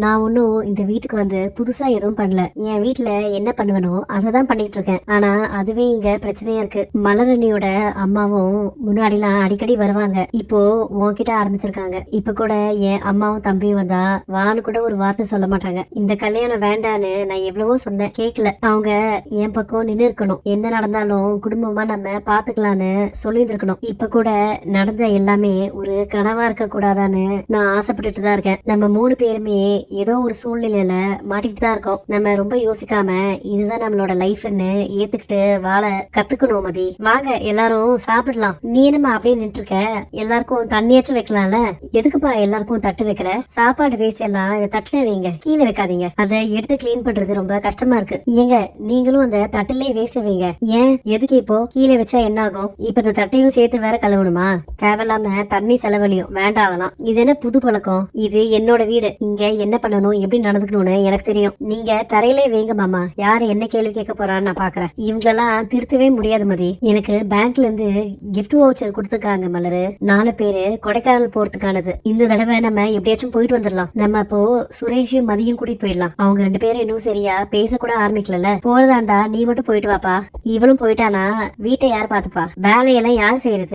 நான் ஒன்னும் இந்த வீட்டுக்கு வந்து புதுசா எதுவும் பண்ணல. என் வீட்டுல என்ன பண்ணுவனோ அதை தான் பண்ணிட்டு இருக்கேன். ஆனா அதுவே இங்க பிரச்சனையா இருக்கு. மலரணியோட அம்மாவும் முன்னாடிலாம் அடிக்கடி வருவாங்க. இப்போ உன்கிட்ட ஆரம்பிச்சிருக்காங்க. இப்ப கூட என் அம்மாவும் தம்பியும் வந்தா வான்னு கூட ஒரு வார்த்தை சொல்ல மாட்டாங்க. இந்த கல்யாணம் வேண்டான்னு நான் எவ்வளவோ சொன்னேன், கேட்கல. அவங்க என் பக்கம் நின்று இருக்கணும். என்ன நடந்தாலும் குடும்பமா நம்ம பாத்துக்கலான்னு சொல்லி இருக்கணும். இப்ப கூட நடந்த எல்லாமே ஒரு கனவா இருக்க கூடாதான்னு நான் ஆசைப்பட்டுட்டு தான் இருக்கேன். நம்ம 3 பேருமே ஏதோ ஒரு சூழ்நிலையில மாட்டிட்டு தான் இருக்கோம். நம்ம ரொம்ப யோசிக்காம இதுதான் நம்மளோட லைஃப்னு ஏத்துக்கிட்டு வாழ கத்துக்கணும். மதி, வாங்க எல்லாரும் சாப்பிடலாம். நீ என்னமா அப்படியே நின்று இருக்க? எல்லாருக்கும் தண்ணியாச்சும் வைக்கலாம்ல. எதுக்குப்பா எல்லாருக்கும் தட்டு வைக்கிற? சாப்பாடு வேஸ்ட் எல்லாம் தட்டுல வைங்க, கீழே வைக்காதீங்க. அதை எடுத்து கிளீன் பண்றது ரொம்ப கஷ்டமா இருக்கு. ஏங்க நீங்களும் அந்த தட்டுலயே வேஸ்ட் வைங்க. ஏன் எதுக்கு இப்போ கீழே வச்சா என்ன ஆகும்? இப்ப இந்த தட்டையும் சேர்த்து வேற கழுவணுமா? தேவையில்லாம தண்ணி செலவழியும். வேண்டாம் அதெல்லாம். இது என்ன புது பழக்கம்? இது என்னோட வீடு. இங்க என்ன பண்ணணும், எப்படி நடந்துக்கணும்னு எனக்கு தெரியும். நீங்க தரையிலே வைங்க மாமா. யாரு என்ன கேள்வி கேட்க போறான்னு நான் பாக்குறேன். இவங்களெல்லாம் திருத்தவே முடியாது மதி. எனக்கு பேங்க்ல இருந்து கிஃப்ட் வவுச்சர் கொடுத்துருக்காங்க மலரு. 4 பேரு கொடைக்கானல் போறதுக்கானது. இந்த தடவை நம்ம எப்படியாச்சும் போயிட்டு வந்துடலாம். நம்ம அப்போ சுரேஷும் மதியும் கூட்டிட்டு போயிடலாம். அவங்க 2 பேரும் இன்னும் சரியா பேச கூட ஆரம்பிக்கல. போறதா இருந்தா நீ மட்டும் போயிட்டு வாப்பா. இவளும் போயிட்டானா வீட்டை யார் பாத்துப்பா? வேலையெல்லாம் யார் செய்யறது?